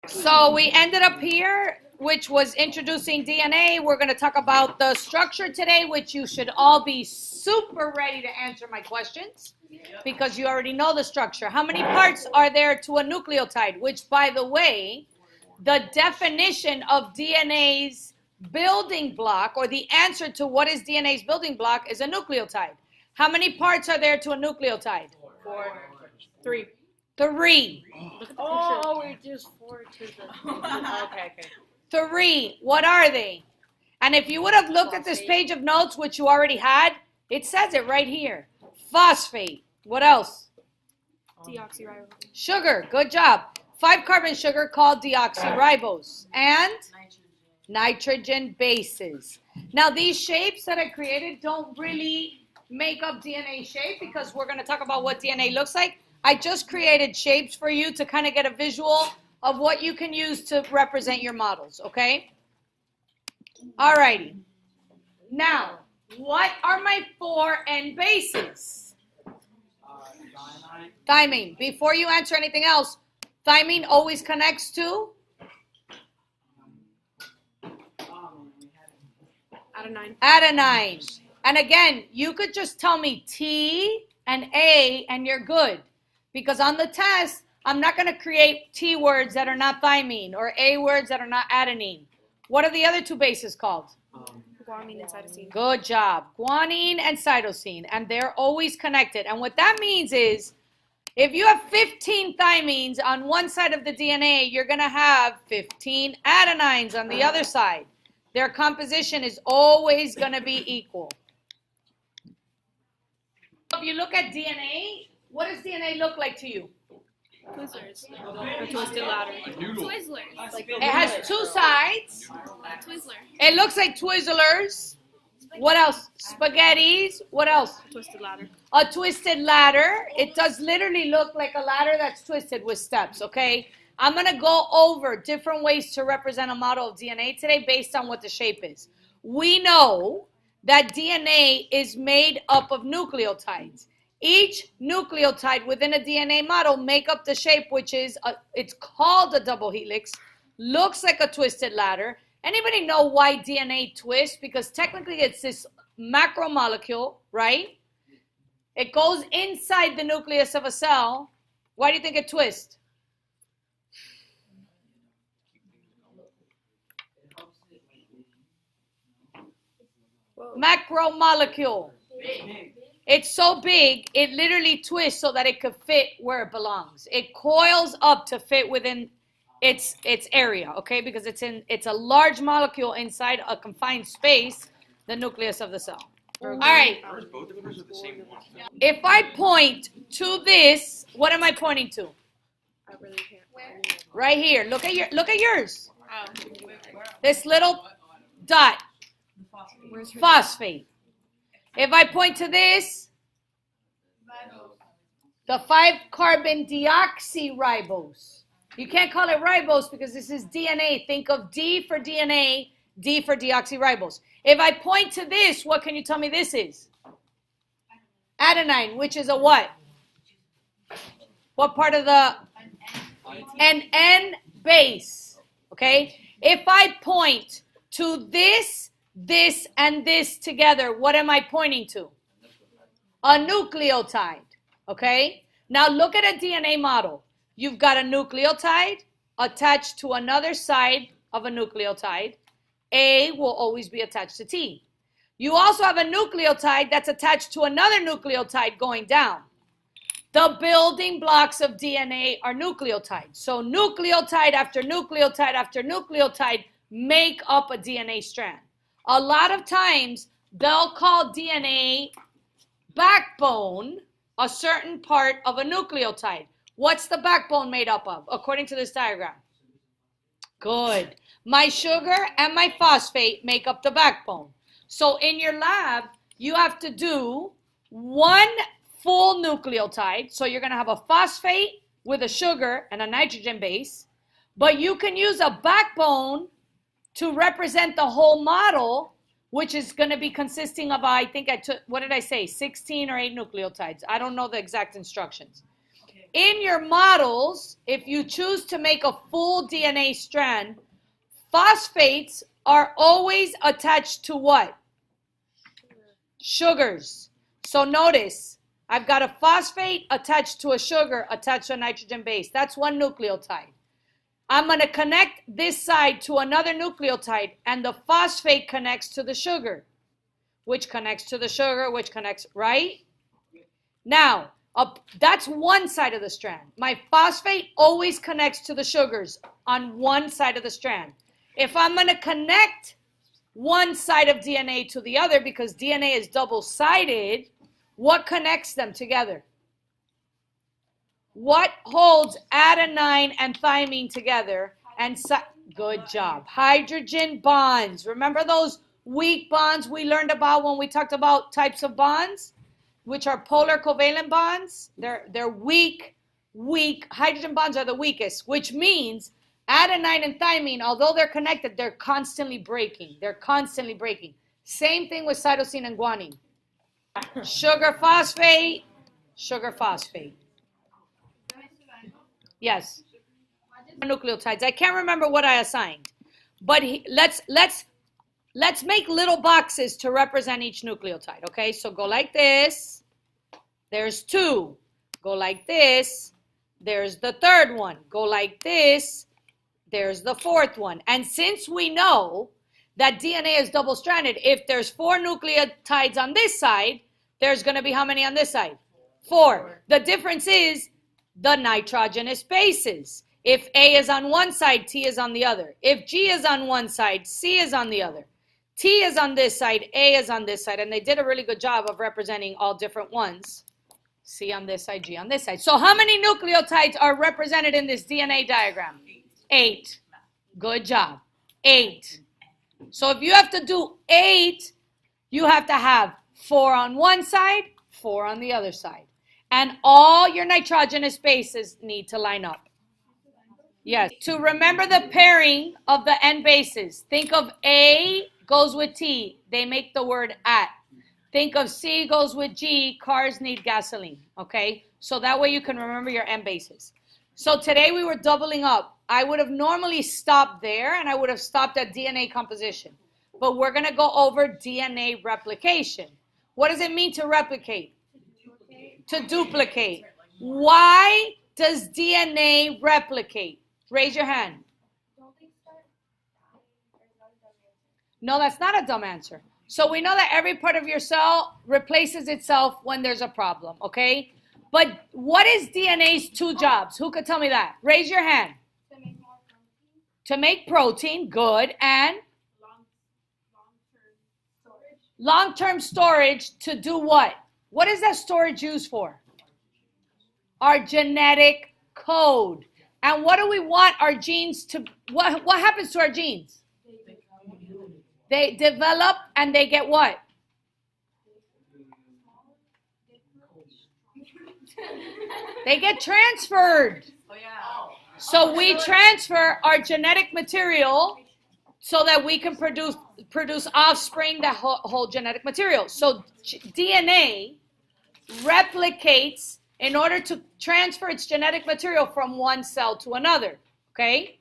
So we ended up here, which was introducing DNA. We're going to talk about the structure today, which you should all be super ready to answer my questions because you already know the structure. How many parts are there to a nucleotide? Which, by the way, the definition of DNA's building block, or the answer to what is DNA's building block, is a nucleotide. How many parts are there to a nucleotide? 4. 3. 3. Oh, we're just 4 to the... Okay. 3. What are they? And if you would have looked at this page of notes, which you already had, it says it right here. Phosphate. What else? Deoxyribose. Sugar. Good job. 5-carbon sugar called deoxyribose. And nitrogen bases. Now, these shapes that I created don't really make up DNA shape because we're going to talk about what DNA looks like. I just created shapes for you to kind of get a visual of what you can use to represent your models, okay? All righty. Now, what are my 4 N bases? Thymine. Before you answer anything else, thymine always connects to? Adenine. And again, you could just tell me T and A and you're good. Because on the test, I'm not going to create T words that are not thymine or A words that are not adenine. What are the other 2 bases called? Guanine and cytosine. Good job. Guanine and cytosine. And they're always connected. And what that means is, if you have 15 thymines on one side of the DNA, you're going to have 15 adenines on the other side. Their composition is always going to be equal. If you look at DNA, what does DNA look like to you? Twizzlers. Or twisted ladder. Twizzlers. It has 2 sides. Twizzler. It looks like Twizzlers. What else? Spaghettis. What else? Twisted ladder. A twisted ladder. It does literally look like a ladder that's twisted with steps, okay? I'm going to go over different ways to represent a model of DNA today based on what the shape is. We know that DNA is made up of nucleotides. Each nucleotide within a DNA model make up the shape, which is, it's called a double helix, looks like a twisted ladder. Anybody know why DNA twists? Because technically it's this macromolecule, right? It goes inside the nucleus of a cell. Why do you think it twists? Macromolecule. It's so big, it literally twists so that it could fit where it belongs. It coils up to fit within its area, okay? Because it's a large molecule inside a confined space, the nucleus of the cell. All right. If I point to this, what am I pointing to? I really can't. Right here. Look at yours. This little dot. Phosphate. If I point to this, the 5-carbon deoxyribose. You can't call it ribose because this is DNA. Think of D for DNA, D for deoxyribose. If I point to this, what can you tell me this is? Adenine, which is a what? What part of the? An N base. Okay? If I point to this, and this together, what am I pointing to? A nucleotide, okay? Now look at a DNA model. You've got a nucleotide attached to another side of a nucleotide. A will always be attached to T. You also have a nucleotide that's attached to another nucleotide going down. The building blocks of DNA are nucleotides. So nucleotide after nucleotide after nucleotide make up a DNA strand. A lot of times, they'll call DNA backbone a certain part of a nucleotide. What's the backbone made up of, according to this diagram? Good. My sugar and my phosphate make up the backbone. So in your lab, you have to do 1 full nucleotide. So you're going to have a phosphate with a sugar and a nitrogen base. But you can use a backbone to represent the whole model, which is going to be consisting of, I think I took, what did I say, 16 or 8 nucleotides. I don't know the exact instructions. in your models, if you choose to make a full DNA strand, phosphates are always attached to what? Sugars. So notice, I've got a phosphate attached to a sugar attached to a nitrogen base. That's one nucleotide. I'm going to connect this side to another nucleotide, and the phosphate connects to the sugar, which connects to the sugar, which connects, right? Now, that's one side of the strand. My phosphate always connects to the sugars on one side of the strand. If I'm going to connect one side of DNA to the other, because DNA is double-sided, what connects them together? What holds adenine and thymine together? And good job. Hydrogen bonds. Remember those weak bonds we learned about when we talked about types of bonds, which are polar covalent bonds? They're weak. Hydrogen bonds are the weakest, which means adenine and thymine, although they're connected, they're constantly breaking. Same thing with cytosine and guanine. Sugar phosphate. Yes. Nucleotides. I can't remember what I assigned, but let's make little boxes to represent each nucleotide. Okay, so go like this. There's 2. Go like this. There's the 3rd one. Go like this. There's the 4th one. And since we know that DNA is double-stranded, if there's 4 nucleotides on this side, there's going to be how many on this side? 4. The difference is the nitrogenous bases. If A is on one side, T is on the other. If G is on one side, C is on the other. T is on this side, A is on this side. And they did a really good job of representing all different ones. C on this side, G on this side. So how many nucleotides are represented in this DNA diagram? 8. Good job. 8. So if you have to do 8, you have to have 4 on one side, 4 on the other side. And all your nitrogenous bases need to line up. Yes. To remember the pairing of the N bases, think of A goes with T. They make the word at. Think of C goes with G. Cars need gasoline. Okay? So that way you can remember your N bases. So today we were doubling up. I would have normally stopped there, and I would have stopped at DNA composition. But we're going to go over DNA replication. What does it mean to replicate? To duplicate. Why does DNA replicate? Raise your hand. No, that's not a dumb answer. So we know that every part of your cell replaces itself when there's a problem, okay? But what is DNA's 2 jobs? Who could tell me that? Raise your hand. To make protein, good, and? Long-term storage to do what? What is that storage used for? Our genetic code. And what do we want our genes to, what happens to our genes? They develop and they get what? They get transferred. So we transfer our genetic material so that we can produce offspring that hold genetic material. So DNA replicates in order to transfer its genetic material from one cell to another, okay?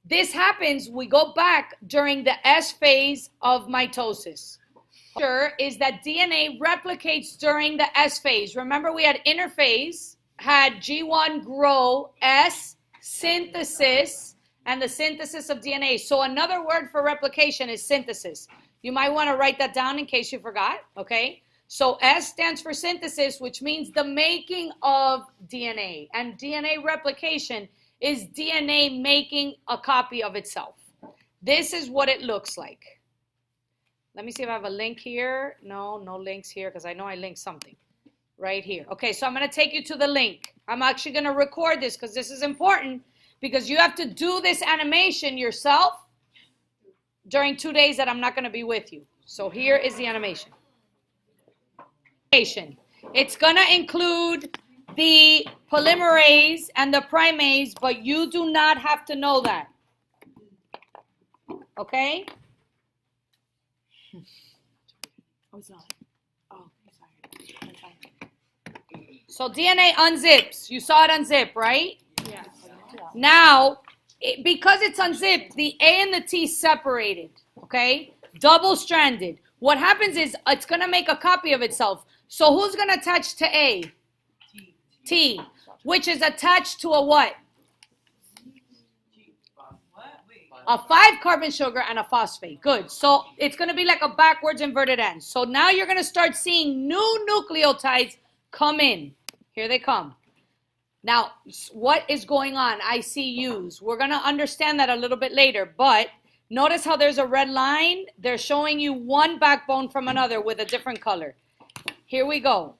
This happens, we go back during the S phase of mitosis. Sure is that DNA replicates during the S phase. Remember we had interphase, had G1 grow, S synthesis, and the synthesis of DNA. So another word for replication is synthesis. You might want to write that down in case you forgot, okay? So S stands for synthesis, which means the making of DNA. And DNA replication is DNA making a copy of itself. This is what it looks like. Let me see if I have a link here. No links here because I know I linked something right here. Okay, so I'm going to take you to the link. I'm actually going to record this because this is important because you have to do this animation yourself during 2 days that I'm not going to be with you. So here is the animation. It's going to include the polymerase and the primase, but you do not have to know that. Okay? Oh, it's not. Oh, sorry. So DNA unzips. You saw it unzip, right? Yeah. Now, because it's unzipped, the A and the T separated, okay? Double-stranded. What happens is it's going to make a copy of itself. So who's going to attach to A? T, which is attached to a what? A 5-carbon sugar and a phosphate. Good. So it's going to be like a backwards inverted N. So now you're going to start seeing new nucleotides come in. Here they come. Now, what is going on? ICUs. We're going to understand that a little bit later. But notice how there's a red line. They're showing you one backbone from another with a different color. Here we go.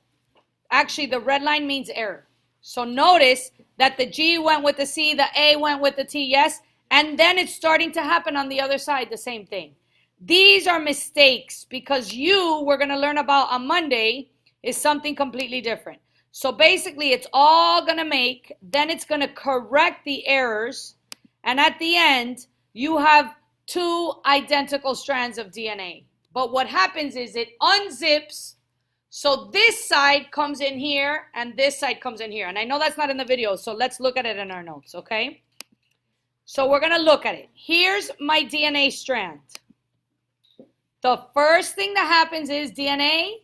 Actually, the red line means error. So notice that the G went with the C, the A went with the T, yes? And then it's starting to happen on the other side, the same thing. These are mistakes because we're going to learn about on Monday, is something completely different. So basically, it's all going to make, then it's going to correct the errors. And at the end, you have 2 identical strands of DNA. But what happens is it unzips. So this side comes in here and this side comes in here. And I know that's not in the video, so let's look at it in our notes, okay? So we're going to look at it. Here's my DNA strand. The first thing that happens is DNA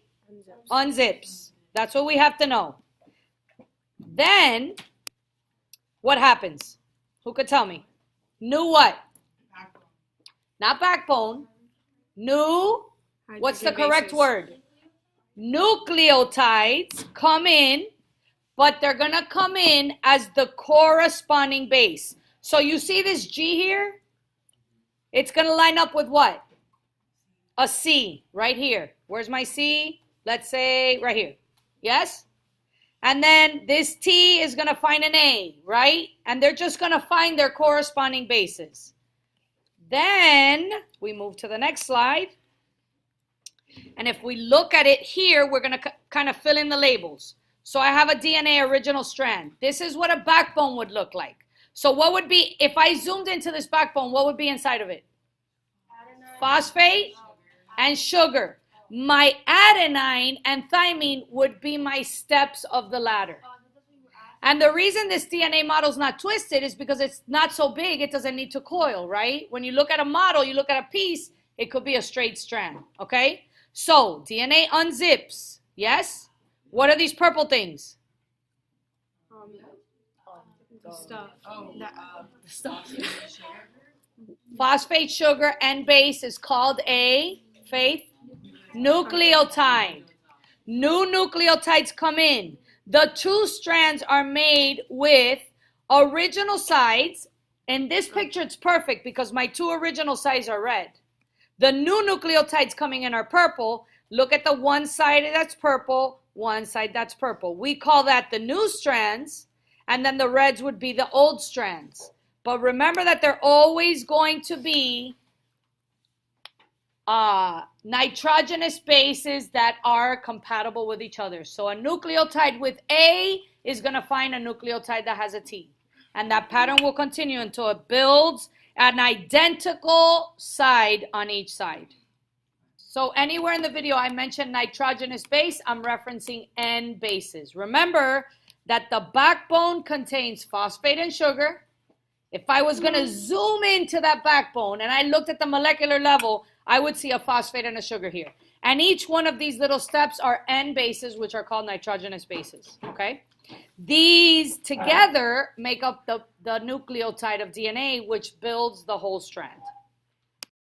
unzips. That's what we have to know. Then, what happens? Who could tell me? New what? Backbone. Not backbone. New, what's the correct word? Nucleotides come in, but they're going to come in as the corresponding base. So you see this G here? It's going to line up with what? A C right here. Where's my C? Let's say right here. Yes? And then this T is going to find an A, right? And they're just going to find their corresponding bases. Then we move to the next slide. And if we look at it here, we're going to kind of fill in the labels. So I have a DNA original strand. This is what a backbone would look like. So what would be, if I zoomed into this backbone, what would be inside of it? Adenine. Phosphate and sugar. My adenine and thymine would be my steps of the ladder. And the reason this DNA model is not twisted is because it's not so big, it doesn't need to coil, right? When you look at a model, you look at a piece, it could be a straight strand, okay? So DNA unzips, yes? What are these purple things? Stuff. Stuff. Phosphate, sugar, and base is called a, Faith? Nucleotide. New nucleotides come in. The 2 strands are made with original sides. In this picture, it's perfect because my 2 original sides are red. The new nucleotides coming in are purple. Look at the one side that's purple, one side that's purple. We call that the new strands, and then the reds would be the old strands. But remember that they're always going to be nitrogenous bases that are compatible with each other. So a nucleotide with A is going to find a nucleotide that has a T. And that pattern will continue until it builds an identical side on each side. So anywhere in the video I mentioned nitrogenous base, I'm referencing N bases. Remember that the backbone contains phosphate and sugar. If I was going to zoom into that backbone and I looked at the molecular level, I would see a phosphate and a sugar here. And each one of these little steps are N bases, which are called nitrogenous bases, okay? These together make up the nucleotide of DNA, which builds the whole strand.